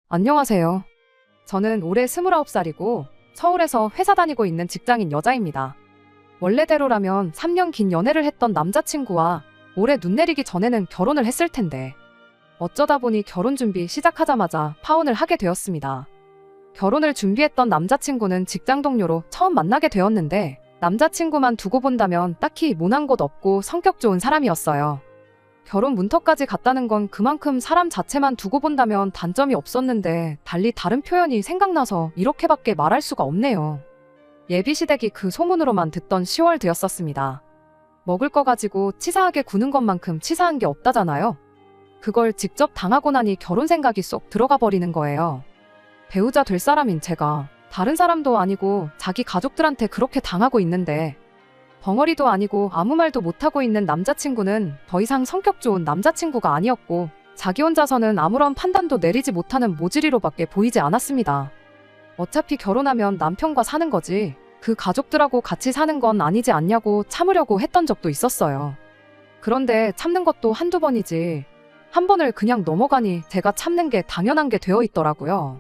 안녕하세요. 저는 올해 29살이고 서울에서 회사 다니고 있는 직장인 여자입니다. 원래대로라면 3년 긴 연애를 했던 남자친구와 올해 눈 내리기 전에는 결혼을 했을 텐데 어쩌다 보니 결혼 준비 시작하자마자 파혼을 하게 되었습니다. 결혼을 준비했던 남자친구는 직장 동료로 처음 만나게 되었는데 남자친구만 두고 본다면 딱히 모난 곳 없고 성격 좋은 사람이었어요. 결혼 문턱까지 갔다는 건 그만큼 사람 자체만 두고 본다면 단점이 없었는데 달리 다른 표현이 생각나서 이렇게밖에 말할 수가 없네요. 예비시댁이 그 소문으로만 듣던 10월 되었었습니다. 먹을 거 가지고 치사하게 구는 것만큼 치사한 게 없다잖아요. 그걸 직접 당하고 나니 결혼 생각이 쏙 들어가 버리는 거예요. 배우자 될 사람인 제가 다른 사람도 아니고 자기 가족들한테 그렇게 당하고 있는데 벙어리도 아니고 아무 말도 못하고 있는 남자친구는 더 이상 성격 좋은 남자친구가 아니었고 자기 혼자서는 아무런 판단도 내리지 못하는 모질이로밖에 보이지 않았습니다. 어차피 결혼하면 남편과 사는 거지 그 가족들하고 같이 사는 건 아니지 않냐고 참으려고 했던 적도 있었어요. 그런데 참는 것도 한두 번이지 한 번을 그냥 넘어가니 제가 참는 게 당연한 게 되어 있더라고요.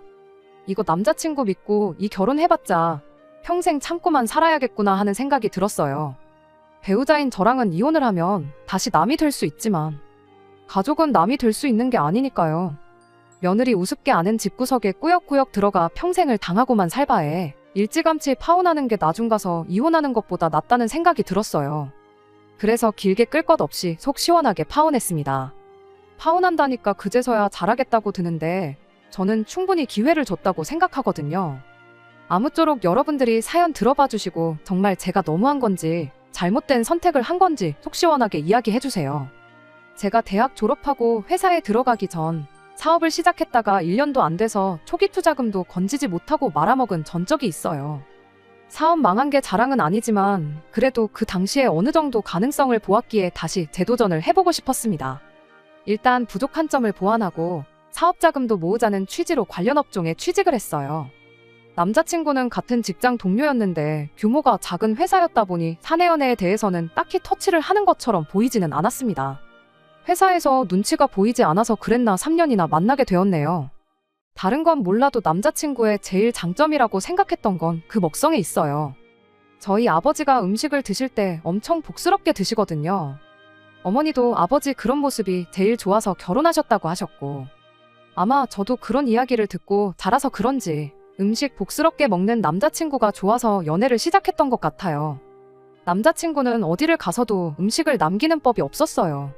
이거 남자친구 믿고 이 결혼해봤자 평생 참고만 살아야겠구나 하는 생각이 들었어요. 배우자인 저랑은 이혼을 하면 다시 남이 될 수 있지만 가족은 남이 될 수 있는 게 아니니까요. 며느리 우습게 아는 집구석에 꾸역꾸역 들어가 평생을 당하고만 살 바에 일찌감치 파혼하는 게 나중 가서 이혼하는 것보다 낫다는 생각이 들었어요. 그래서 길게 끌 것 없이 속 시원하게 파혼했습니다. 파혼한다니까 그제서야 잘하겠다고 드는데 저는 충분히 기회를 줬다고 생각하거든요. 아무쪼록 여러분들이 사연 들어봐 주시고 정말 제가 너무한 건지 잘못된 선택을 한 건지 속 시원하게 이야기해 주세요. 제가 대학 졸업하고 회사에 들어가기 전 사업을 시작했다가 1년도 안 돼서 초기 투자금도 건지지 못하고 말아먹은 전적이 있어요. 사업 망한 게 자랑은 아니지만 그래도 그 당시에 어느 정도 가능성을 보았기에 다시 재도전을 해보고 싶었습니다. 일단 부족한 점을 보완하고 사업 자금도 모으자는 취지로 관련 업종에 취직을 했어요. 남자친구는 같은 직장 동료였는데 규모가 작은 회사였다 보니 사내 연애에 대해서는 딱히 터치를 하는 것처럼 보이지는 않았습니다. 회사에서 눈치가 보이지 않아서 그랬나 3년이나 만나게 되었네요. 다른 건 몰라도 남자친구의 제일 장점이라고 생각했던 건 그 먹성에 있어요. 저희 아버지가 음식을 드실 때 엄청 복스럽게 드시거든요. 어머니도 아버지 그런 모습이 제일 좋아서 결혼하셨다고 하셨고 아마 저도 그런 이야기를 듣고 자라서 그런지 음식 복스럽게 먹는 남자친구가 좋아서 연애를 시작했던 것 같아요. 남자친구는 어디를 가서도 음식을 남기는 법이 없었어요.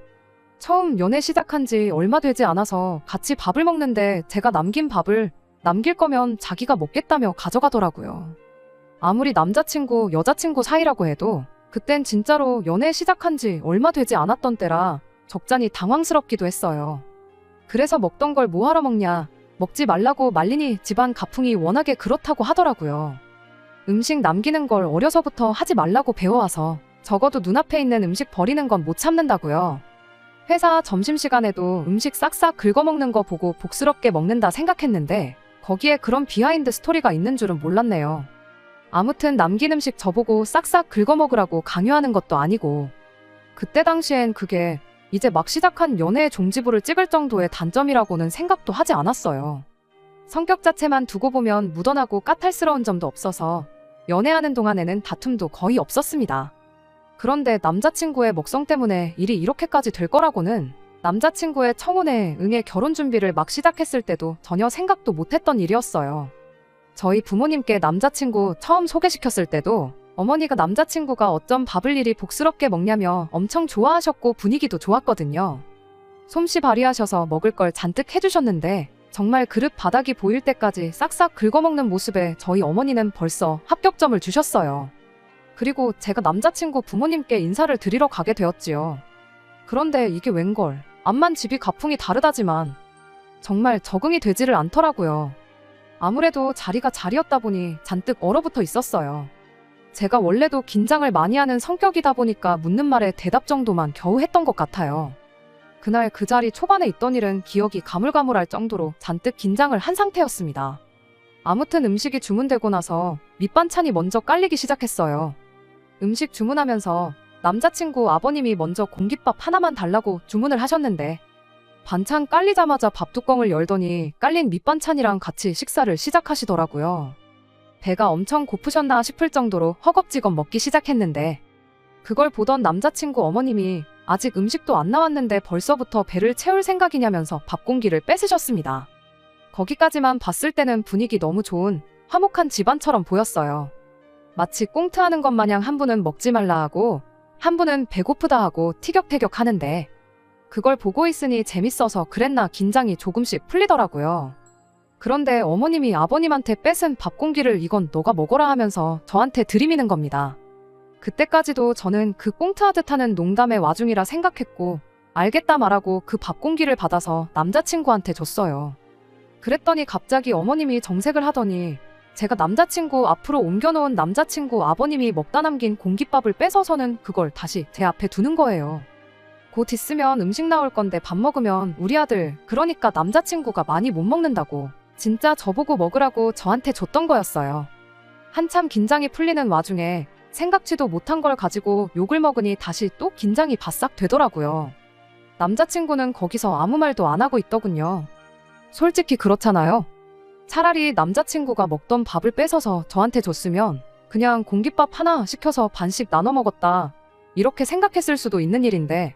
처음 연애 시작한 지 얼마 되지 않아서 같이 밥을 먹는데 제가 남긴 밥을 남길 거면 자기가 먹겠다며 가져가더라고요. 아무리 남자친구, 여자친구 사이라고 해도 그땐 진짜로 연애 시작한 지 얼마 되지 않았던 때라 적잖이 당황스럽기도 했어요. 그래서 먹던 걸 뭐하러 먹냐, 먹지 말라고 말리니 집안 가풍이 워낙에 그렇다고 하더라고요. 음식 남기는 걸 어려서부터 하지 말라고 배워와서 적어도 눈앞에 있는 음식 버리는 건 못 참는다고요. 회사 점심시간에도 음식 싹싹 긁어먹는 거 보고 복스럽게 먹는다 생각했는데 거기에 그런 비하인드 스토리가 있는 줄은 몰랐네요. 아무튼 남긴 음식 저보고 싹싹 긁어먹으라고 강요하는 것도 아니고 그때 당시엔 그게 이제 막 시작한 연애의 종지부를 찍을 정도의 단점이라고는 생각도 하지 않았어요. 성격 자체만 두고 보면 무던하고 까탈스러운 점도 없어서 연애하는 동안에는 다툼도 거의 없었습니다. 그런데 남자친구의 먹성 때문에 일이 이렇게까지 될 거라고는 남자친구의 청혼에 응해 결혼 준비를 막 시작했을 때도 전혀 생각도 못했던 일이었어요. 저희 부모님께 남자친구 처음 소개시켰을 때도 어머니가 남자친구가 어쩜 밥을 이리 복스럽게 먹냐며 엄청 좋아하셨고 분위기도 좋았거든요. 솜씨 발휘하셔서 먹을 걸 잔뜩 해주셨는데 정말 그릇 바닥이 보일 때까지 싹싹 긁어먹는 모습에 저희 어머니는 벌써 합격점을 주셨어요. 그리고 제가 남자친구 부모님께 인사를 드리러 가게 되었지요. 그런데 이게 웬걸, 암만 집이 가풍이 다르다지만 정말 적응이 되지를 않더라고요. 아무래도 자리가 자리였다 보니 잔뜩 얼어붙어 있었어요. 제가 원래도 긴장을 많이 하는 성격이다 보니까 묻는 말에 대답 정도만 겨우 했던 것 같아요. 그날 그 자리 초반에 있던 일은 기억이 가물가물할 정도로 잔뜩 긴장을 한 상태였습니다. 아무튼 음식이 주문되고 나서 밑반찬이 먼저 깔리기 시작했어요. 음식 주문하면서 남자친구 아버님이 먼저 공깃밥 하나만 달라고 주문을 하셨는데 반찬 깔리자마자 밥뚜껑을 열더니 깔린 밑반찬이랑 같이 식사를 시작하시더라고요. 배가 엄청 고프셨나 싶을 정도로 허겁지겁 먹기 시작했는데 그걸 보던 남자친구 어머님이 아직 음식도 안 나왔는데 벌써부터 배를 채울 생각이냐면서 밥 공기를 뺏으셨습니다. 거기까지만 봤을 때는 분위기 너무 좋은 화목한 집안처럼 보였어요. 마치 꽁트하는 것 마냥 한 분은 먹지 말라 하고 한 분은 배고프다 하고 티격태격 하는데 그걸 보고 있으니 재밌어서 그랬나 긴장이 조금씩 풀리더라고요. 그런데 어머님이 아버님한테 뺏은 밥 공기를 이건 너가 먹어라 하면서 저한테 들이미는 겁니다. 그때까지도 저는 그 꽁트하듯 하는 농담의 와중이라 생각했고 알겠다 말하고 그 밥 공기를 받아서 남자친구한테 줬어요. 그랬더니 갑자기 어머님이 정색을 하더니 제가 남자친구 앞으로 옮겨놓은 남자친구 아버님이 먹다 남긴 공깃밥을 뺏어서는 그걸 다시 제 앞에 두는 거예요. 곧 있으면 음식 나올 건데 밥 먹으면 우리 아들, 그러니까 남자친구가 많이 못 먹는다고 진짜 저보고 먹으라고 저한테 줬던 거였어요. 한참 긴장이 풀리는 와중에 생각지도 못한 걸 가지고 욕을 먹으니 다시 또 긴장이 바싹 되더라고요. 남자친구는 거기서 아무 말도 안 하고 있더군요. 솔직히 그렇잖아요. 차라리 남자친구가 먹던 밥을 뺏어서 저한테 줬으면 그냥 공깃밥 하나 시켜서 반씩 나눠 먹었다 이렇게 생각했을 수도 있는 일인데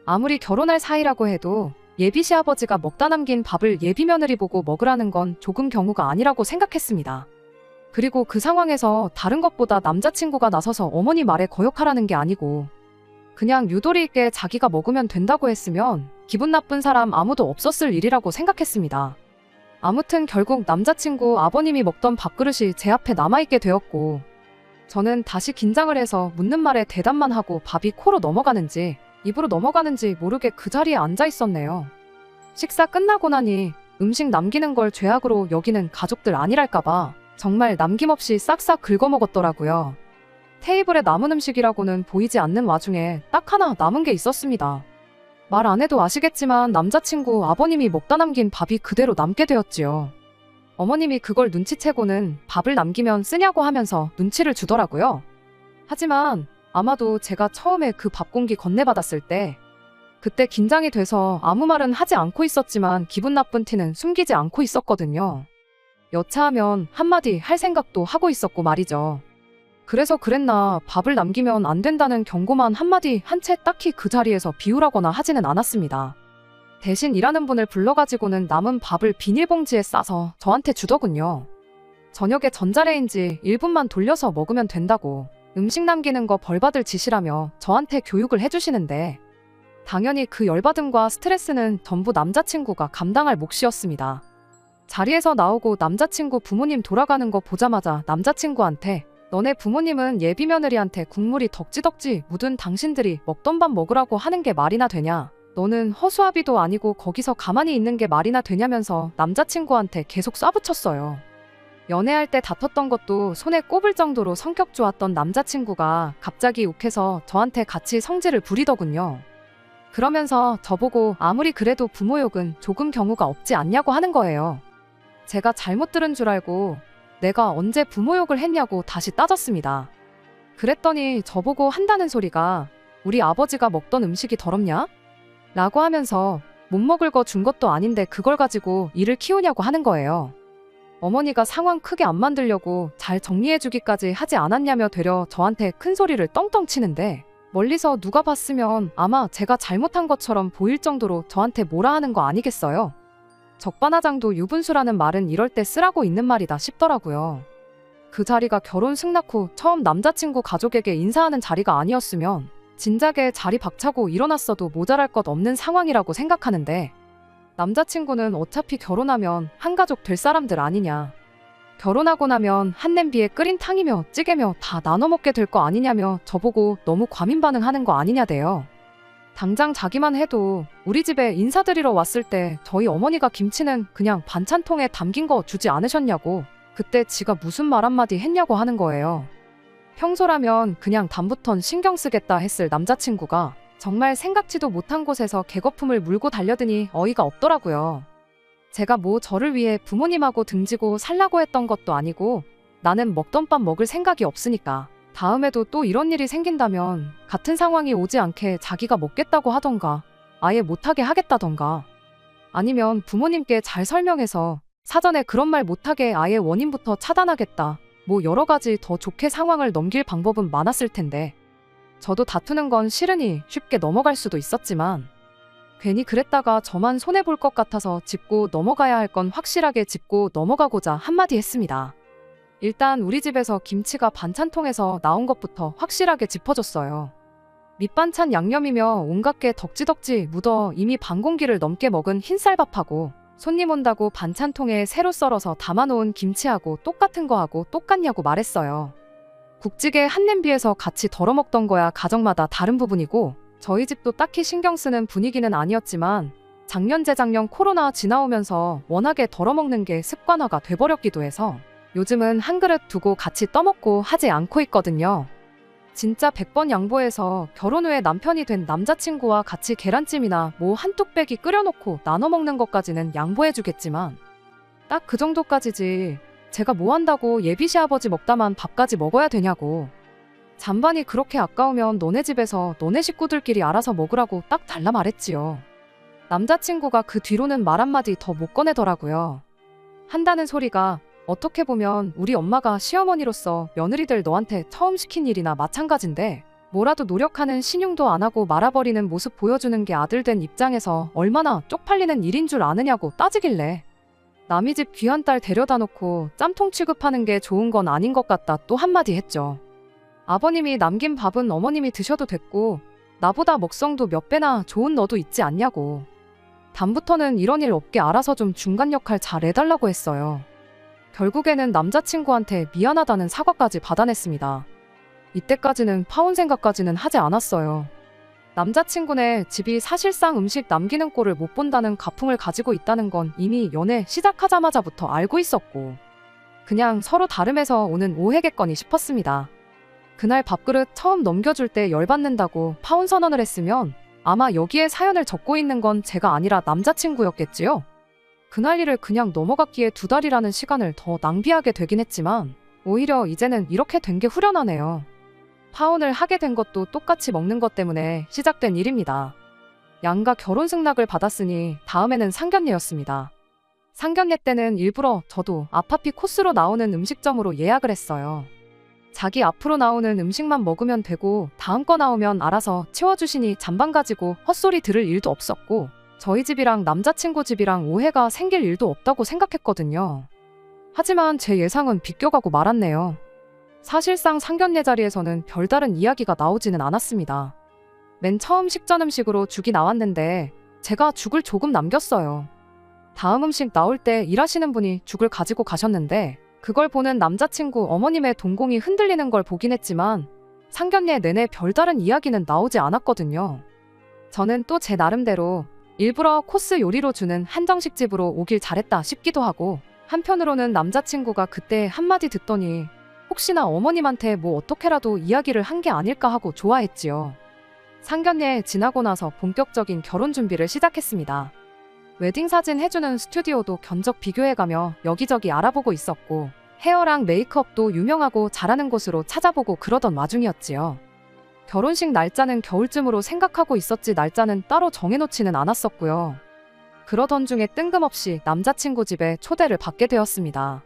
아무리 결혼할 사이라고 해도 예비 시아버지가 먹다 남긴 밥을 예비 며느리 보고 먹으라는 건 조금 경우가 아니라고 생각했습니다. 그리고 그 상황에서 다른 것보다 남자친구가 나서서 어머니 말에 거역하라는 게 아니고 그냥 유도리 있게 자기가 먹으면 된다고 했으면 기분 나쁜 사람 아무도 없었을 일이라고 생각했습니다. 아무튼 결국 남자친구 아버님이 먹던 밥그릇이 제 앞에 남아있게 되었고 저는 다시 긴장을 해서 묻는 말에 대답만 하고 밥이 코로 넘어가는지 입으로 넘어가는지 모르게 그 자리에 앉아 있었네요. 식사 끝나고 나니 음식 남기는 걸 죄악으로 여기는 가족들 아니랄까봐 정말 남김없이 싹싹 긁어먹었더라고요. 테이블에 남은 음식이라고는 보이지 않는 와중에 딱 하나 남은 게 있었습니다. 말 안 해도 아시겠지만 남자친구 아버님이 먹다 남긴 밥이 그대로 남게 되었지요. 어머님이 그걸 눈치채고는 밥을 남기면 쓰냐고 하면서 눈치를 주더라고요. 하지만 아마도 제가 처음에 그 밥 공기 건네받았을 때 그때 긴장이 돼서 아무 말은 하지 않고 있었지만 기분 나쁜 티는 숨기지 않고 있었거든요. 여차하면 한마디 할 생각도 하고 있었고 말이죠. 그래서 그랬나 밥을 남기면 안 된다는 경고만 한마디 한 채 딱히 그 자리에서 비우라거나 하지는 않았습니다. 대신 일하는 분을 불러가지고는 남은 밥을 비닐봉지에 싸서 저한테 주더군요. 저녁에 전자레인지 1분만 돌려서 먹으면 된다고 음식 남기는 거 벌받을 짓이라며 저한테 교육을 해주시는데 당연히 그 열받음과 스트레스는 전부 남자친구가 감당할 몫이었습니다. 자리에서 나오고 남자친구 부모님 돌아가는 거 보자마자 남자친구한테 너네 부모님은 예비 며느리한테 국물이 덕지덕지 묻은 당신들이 먹던 밥 먹으라고 하는 게 말이나 되냐? 너는 허수아비도 아니고 거기서 가만히 있는 게 말이나 되냐면서 남자친구한테 계속 쏴붙였어요. 연애할 때 다퉜던 것도 손에 꼽을 정도로 성격 좋았던 남자친구가 갑자기 욱해서 저한테 같이 성질을 부리더군요. 그러면서 저보고 아무리 그래도 부모 욕은 조금 경우가 없지 않냐고 하는 거예요. 제가 잘못 들은 줄 알고 내가 언제 부모 욕을 했냐고 다시 따졌습니다. 그랬더니 저보고 한다는 소리가 우리 아버지가 먹던 음식이 더럽냐? 라고 하면서 못 먹을 거 준 것도 아닌데 그걸 가지고 일을 키우냐고 하는 거예요. 어머니가 상황 크게 안 만들려고 잘 정리해주기까지 하지 않았냐며 되려 저한테 큰 소리를 떵떵 치는데 멀리서 누가 봤으면 아마 제가 잘못한 것처럼 보일 정도로 저한테 뭐라 하는 거 아니겠어요? 적반하장도 유분수라는 말은 이럴 때 쓰라고 있는 말이다 싶더라고요. 그 자리가 결혼 승낙 후 처음 남자친구 가족에게 인사하는 자리가 아니었으면 진작에 자리 박차고 일어났어도 모자랄 것 없는 상황이라고 생각하는데 남자친구는 어차피 결혼하면 한가족 될 사람들 아니냐. 결혼하고 나면 한 냄비에 끓인 탕이며 찌개며 다 나눠 먹게 될 거 아니냐며 저보고 너무 과민 반응하는 거 아니냐대요. 당장 자기만 해도 우리 집에 인사드리러 왔을 때 저희 어머니가 김치는 그냥 반찬통에 담긴 거 주지 않으셨냐고 그때 지가 무슨 말 한마디 했냐고 하는 거예요. 평소라면 그냥 다음부턴 신경 쓰겠다 했을 남자친구가 정말 생각지도 못한 곳에서 개거품을 물고 달려드니 어이가 없더라고요. 제가 뭐 저를 위해 부모님하고 등지고 살라고 했던 것도 아니고 나는 먹던 밥 먹을 생각이 없으니까 다음에도 또 이런 일이 생긴다면 같은 상황이 오지 않게 자기가 먹겠다고 하던가 아예 못하게 하겠다던가 아니면 부모님께 잘 설명해서 사전에 그런 말 못하게 아예 원인부터 차단하겠다. 뭐 여러 가지 더 좋게 상황을 넘길 방법은 많았을 텐데 저도 다투는 건 싫으니 쉽게 넘어갈 수도 있었지만 괜히 그랬다가 저만 손해볼 것 같아서 짚고 넘어가야 할 건 확실하게 짚고 넘어가고자 한마디 했습니다. 일단 우리 집에서 김치가 반찬통에서 나온 것부터 확실하게 짚어줬어요. 밑반찬 양념이며 온갖 게 덕지덕지 묻어 이미 반 공기를 넘게 먹은 흰쌀밥하고 손님 온다고 반찬통에 새로 썰어서 담아놓은 김치하고 똑같은 거하고 똑같냐고 말했어요. 국찌개 한 냄비에서 같이 덜어먹던 거야 가정마다 다른 부분이고 저희 집도 딱히 신경 쓰는 분위기는 아니었지만 작년 재작년 코로나 지나오면서 워낙에 덜어먹는 게 습관화가 돼버렸기도 해서 요즘은 한 그릇 두고 같이 떠먹고 하지 않고 있거든요. 진짜 100번 양보해서 결혼 후에 남편이 된 남자친구와 같이 계란찜이나 뭐 한 뚝배기 끓여놓고 나눠 먹는 것까지는 양보해주겠지만 딱 그 정도까지지 제가 뭐 한다고 예비 시아버지 먹다만 밥까지 먹어야 되냐고. 잔반이 그렇게 아까우면 너네 집에서 너네 식구들끼리 알아서 먹으라고 딱 달라 말했지요. 남자친구가 그 뒤로는 말 한마디 더 못 꺼내더라고요. 한다는 소리가 어떻게 보면 우리 엄마가 시어머니로서 며느리들 너한테 처음 시킨 일이나 마찬가지인데 뭐라도 노력하는 신용도 안 하고 말아버리는 모습 보여주는 게 아들 된 입장에서 얼마나 쪽팔리는 일인 줄 아느냐고 따지길래 남의 집 귀한 딸 데려다 놓고 짬통 취급하는 게 좋은 건 아닌 것 같다 또 한마디 했죠. 아버님이 남긴 밥은 어머님이 드셔도 됐고 나보다 먹성도 몇 배나 좋은 너도 있지 않냐고. 다음부터는 이런 일 없게 알아서 좀 중간 역할 잘 해달라고 했어요. 결국에는 남자친구한테 미안하다는 사과까지 받아냈습니다. 이때까지는 파혼 생각까지는 하지 않았어요. 남자친구네 집이 사실상 음식 남기는 꼴을 못 본다는 가풍을 가지고 있다는 건 이미 연애 시작하자마자부터 알고 있었고 그냥 서로 다름에서 오는 오해겠거니 싶었습니다. 그날 밥그릇 처음 넘겨줄 때 열받는다고 파혼 선언을 했으면 아마 여기에 사연을 적고 있는 건 제가 아니라 남자친구였겠지요? 그날 일을 그냥 넘어갔기에 2달이라는 시간을 더 낭비하게 되긴 했지만 오히려 이제는 이렇게 된 게 후련하네요. 파혼을 하게 된 것도 똑같이 먹는 것 때문에 시작된 일입니다. 양가 결혼 승낙을 받았으니 다음에는 상견례였습니다. 상견례 때는 일부러 저도 아파피 코스로 나오는 음식점으로 예약을 했어요. 자기 앞으로 나오는 음식만 먹으면 되고 다음 거 나오면 알아서 치워주시니 잔반 가지고 헛소리 들을 일도 없었고 저희 집이랑 남자친구 집이랑 오해가 생길 일도 없다고 생각했거든요. 하지만 제 예상은 비껴가고 말았네요. 사실상 상견례 자리에서는 별다른 이야기가 나오지는 않았습니다. 맨 처음 식전 음식으로 죽이 나왔는데 제가 죽을 조금 남겼어요. 다음 음식 나올 때 일하시는 분이 죽을 가지고 가셨는데 그걸 보는 남자친구 어머님의 동공이 흔들리는 걸 보긴 했지만 상견례 내내 별다른 이야기는 나오지 않았거든요. 저는 또 제 나름대로 일부러 코스 요리로 주는 한정식 집으로 오길 잘했다 싶기도 하고 한편으로는 남자친구가 그때 한마디 듣더니 혹시나 어머님한테 뭐 어떻게라도 이야기를 한 게 아닐까 하고 좋아했지요. 상견례 지나고 나서 본격적인 결혼 준비를 시작했습니다. 웨딩 사진 해주는 스튜디오도 견적 비교해가며 여기저기 알아보고 있었고 헤어랑 메이크업도 유명하고 잘하는 곳으로 찾아보고 그러던 와중이었지요. 결혼식 날짜는 겨울쯤으로 생각하고 있었지 날짜는 따로 정해놓지는 않았었고요. 그러던 중에 뜬금없이 남자친구 집에 초대를 받게 되었습니다.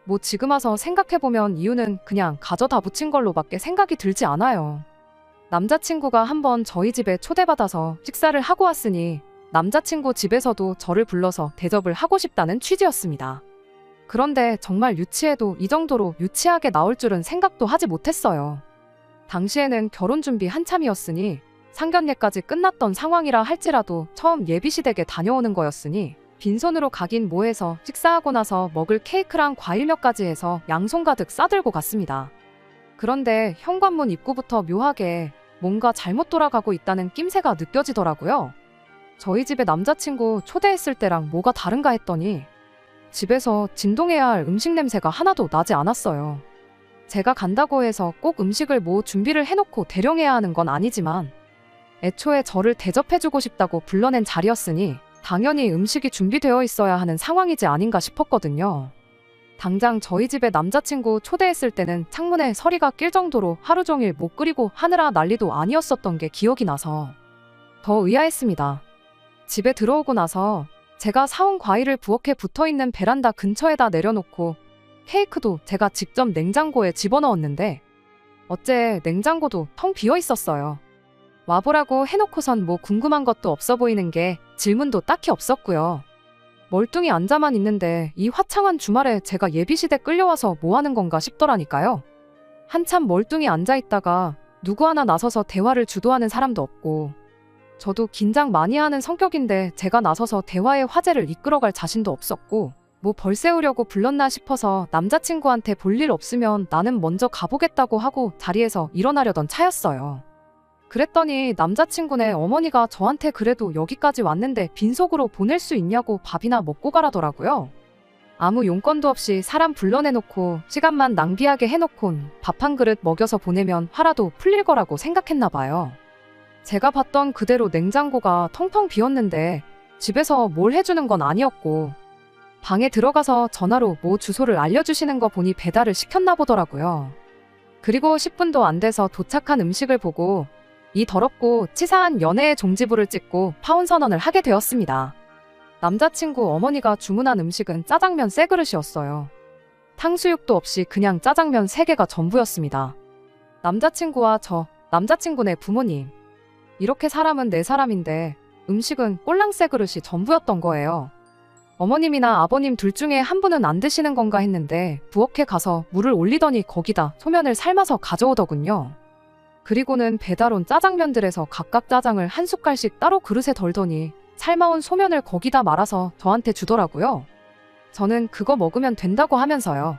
뭐 지금 와서 생각해보면 이유는 그냥 가져다 붙인 걸로밖에 생각이 들지 않아요. 남자친구가 한번 저희 집에 초대받아서 식사를 하고 왔으니 남자친구 집에서도 저를 불러서 대접을 하고 싶다는 취지였습니다. 그런데 정말 유치해도 이 정도로 유치하게 나올 줄은 생각도 하지 못했어요. 당시에는 결혼 준비 한참이었으니 상견례까지 끝났던 상황이라 할지라도 처음 예비시댁에 다녀오는 거였으니 빈손으로 가긴 뭐해서 식사하고 나서 먹을 케이크랑 과일 몇 가지 해서 양손 가득 싸들고 갔습니다. 그런데 현관문 입구부터 묘하게 뭔가 잘못 돌아가고 있다는 낌새가 느껴지더라고요. 저희 집에 남자친구 초대했을 때랑 뭐가 다른가 했더니 집에서 진동해야 할 음식 냄새가 하나도 나지 않았어요. 제가 간다고 해서 꼭 음식을 뭐 준비를 해놓고 대령해야 하는 건 아니지만 애초에 저를 대접해주고 싶다고 불러낸 자리였으니 당연히 음식이 준비되어 있어야 하는 상황이지 아닌가 싶었거든요. 당장 저희 집에 남자친구 초대했을 때는 창문에 서리가 낄 정도로 하루 종일 못 끓이고 하느라 난리도 아니었었던 게 기억이 나서 더 의아했습니다. 집에 들어오고 나서 제가 사온 과일을 부엌에 붙어있는 베란다 근처에다 내려놓고 케이크도 제가 직접 냉장고에 집어넣었는데 어째 냉장고도 텅 비어 있었어요. 와보라고 해놓고선 뭐 궁금한 것도 없어 보이는 게 질문도 딱히 없었고요. 멀뚱히 앉아만 있는데 이 화창한 주말에 제가 예비시대 끌려와서 뭐 하는 건가 싶더라니까요. 한참 멀뚱히 앉아있다가 누구 하나 나서서 대화를 주도하는 사람도 없고 저도 긴장 많이 하는 성격인데 제가 나서서 대화의 화제를 이끌어갈 자신도 없었고 뭐 벌 세우려고 불렀나 싶어서 남자친구한테 볼 일 없으면 나는 먼저 가보겠다고 하고 자리에서 일어나려던 차였어요. 그랬더니 남자친구네 어머니가 저한테 그래도 여기까지 왔는데 빈속으로 보낼 수 있냐고 밥이나 먹고 가라더라고요. 아무 용건도 없이 사람 불러내놓고 시간만 낭비하게 해놓곤 밥 한 그릇 먹여서 보내면 화라도 풀릴 거라고 생각했나 봐요. 제가 봤던 그대로 냉장고가 텅텅 비었는데 집에서 뭘 해주는 건 아니었고 방에 들어가서 전화로 뭐 주소를 알려주시는 거 보니 배달을 시켰나 보더라고요. 그리고 10분도 안 돼서 도착한 음식을 보고 이 더럽고 치사한 연애의 종지부를 찍고 파혼 선언을 하게 되었습니다. 남자친구 어머니가 주문한 음식은 짜장면 세 그릇이었어요. 탕수육도 없이 그냥 짜장면 3개가 전부였습니다. 남자친구와 저, 남자친구네 부모님. 이렇게 사람은 4사람인데 음식은 꼴랑 세 그릇이 전부였던 거예요. 어머님이나 아버님 둘 중에 한 분은 안 드시는 건가 했는데 부엌에 가서 물을 올리더니 거기다 소면을 삶아서 가져오더군요. 그리고는 배달 온 짜장면들에서 각각 짜장을 한 숟갈씩 따로 그릇에 덜더니 삶아온 소면을 거기다 말아서 저한테 주더라고요. 저는 그거 먹으면 된다고 하면서요.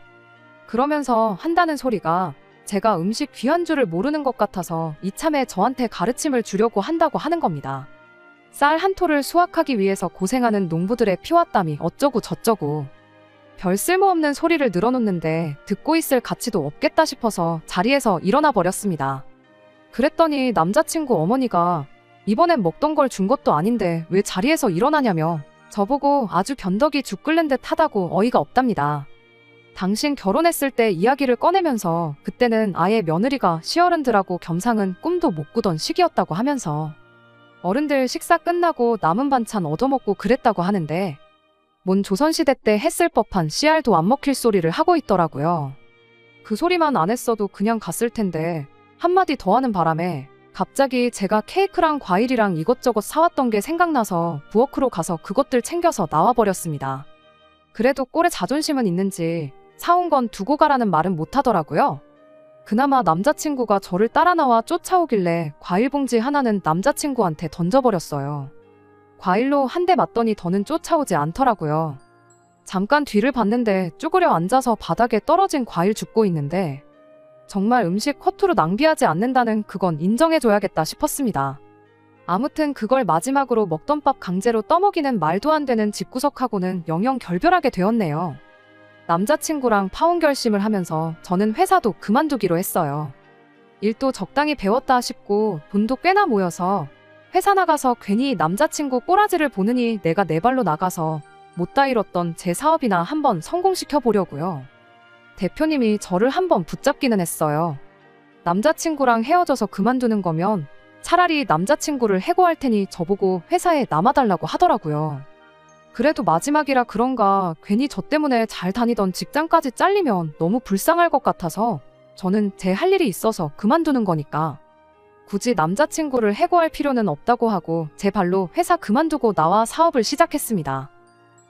그러면서 한다는 소리가 제가 음식 귀한 줄을 모르는 것 같아서 이참에 저한테 가르침을 주려고 한다고 하는 겁니다. 쌀 한 톨을 수확하기 위해서 고생하는 농부들의 피와 땀이 어쩌고 저쩌고 별 쓸모없는 소리를 늘어놓는데 듣고 있을 가치도 없겠다 싶어서 자리에서 일어나 버렸습니다. 그랬더니 남자친구 어머니가 이번엔 먹던 걸 준 것도 아닌데 왜 자리에서 일어나냐며 저보고 아주 변덕이 죽 끓는 듯 하다고 어이가 없답니다. 당신 결혼했을 때 이야기를 꺼내면서 그때는 아예 며느리가 시어른들하고 겸상은 꿈도 못 꾸던 시기였다고 하면서 어른들 식사 끝나고 남은 반찬 얻어먹고 그랬다고 하는데 뭔 조선시대 때 했을 법한 씨알도 안 먹힐 소리를 하고 있더라고요. 그 소리만 안 했어도 그냥 갔을 텐데 한마디 더 하는 바람에 갑자기 제가 케이크랑 과일이랑 이것저것 사왔던 게 생각나서 부엌으로 가서 그것들 챙겨서 나와버렸습니다. 그래도 꼴에 자존심은 있는지 사온 건 두고 가라는 말은 못하더라고요. 그나마 남자친구가 저를 따라 나와 쫓아오길래 과일 봉지 하나는 남자친구한테 던져버렸어요. 과일로 한 대 맞더니 더는 쫓아오지 않더라고요. 잠깐 뒤를 봤는데 쭈그려 앉아서 바닥에 떨어진 과일 줍고 있는데 정말 음식 허투루 낭비하지 않는다는 그건 인정해줘야겠다 싶었습니다. 아무튼 그걸 마지막으로 먹던 밥 강제로 떠먹이는 말도 안 되는 집구석하고는 영영 결별하게 되었네요. 남자친구랑 파혼 결심을 하면서 저는 회사도 그만두기로 했어요. 일도 적당히 배웠다 싶고 돈도 꽤나 모여서 회사 나가서 괜히 남자친구 꼬라지를 보느니 내가 내 발로 나가서 못다 잃었던 제 사업이나 한번 성공시켜 보려고요. 대표님이 저를 한번 붙잡기는 했어요. 남자친구랑 헤어져서 그만두는 거면 차라리 남자친구를 해고할 테니 저보고 회사에 남아달라고 하더라고요. 그래도 마지막이라 그런가 괜히 저 때문에 잘 다니던 직장까지 잘리면 너무 불쌍할 것 같아서 저는 제 할 일이 있어서 그만두는 거니까 굳이 남자친구를 해고할 필요는 없다고 하고 제 발로 회사 그만두고 나와 사업을 시작했습니다.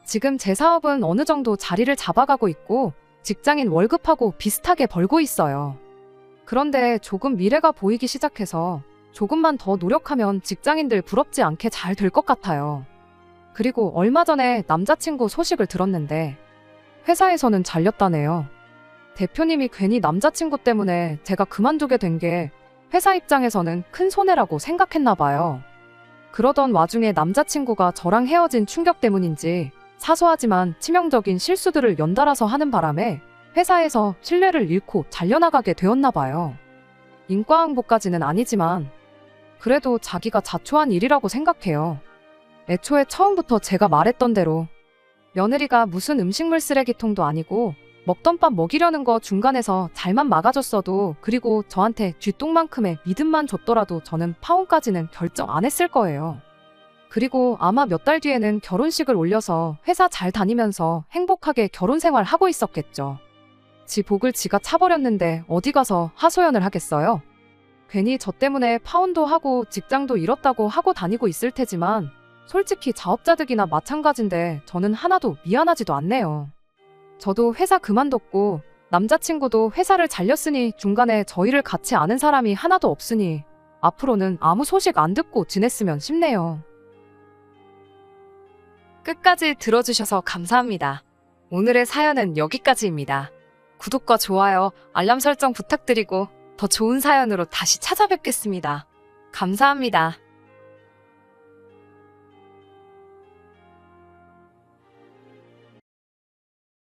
지금 제 사업은 어느 정도 자리를 잡아가고 있고 직장인 월급하고 비슷하게 벌고 있어요. 그런데 조금 미래가 보이기 시작해서 조금만 더 노력하면 직장인들 부럽지 않게 잘 될 것 같아요. 그리고 얼마 전에 남자친구 소식을 들었는데 회사에서는 잘렸다네요. 대표님이 괜히 남자친구 때문에 제가 그만두게 된 게 회사 입장에서는 큰 손해라고 생각했나 봐요. 그러던 와중에 남자친구가 저랑 헤어진 충격 때문인지 사소하지만 치명적인 실수들을 연달아서 하는 바람에 회사에서 신뢰를 잃고 잘려나가게 되었나 봐요. 인과응보까지는 아니지만 그래도 자기가 자초한 일이라고 생각해요. 애초에 처음부터 제가 말했던 대로 며느리가 무슨 음식물 쓰레기통도 아니고 먹던 밥 먹이려는 거 중간에서 잘만 막아줬어도 그리고 저한테 쥐똥만큼의 믿음만 줬더라도 저는 파혼까지는 결정 안 했을 거예요. 그리고 아마 몇 달 뒤에는 결혼식을 올려서 회사 잘 다니면서 행복하게 결혼 생활 하고 있었겠죠. 지 복을 지가 차버렸는데 어디 가서 하소연을 하겠어요? 괜히 저 때문에 파혼도 하고 직장도 잃었다고 하고 다니고 있을 테지만 솔직히 자업자득이나 마찬가지인데 저는 하나도 미안하지도 않네요. 저도 회사 그만뒀고 남자친구도 회사를 잘렸으니 중간에 저희를 같이 아는 사람이 하나도 없으니 앞으로는 아무 소식 안 듣고 지냈으면 싶네요. 끝까지 들어주셔서 감사합니다. 오늘의 사연은 여기까지입니다. 구독과 좋아요, 알람 설정 부탁드리고 더 좋은 사연으로 다시 찾아뵙겠습니다. 감사합니다.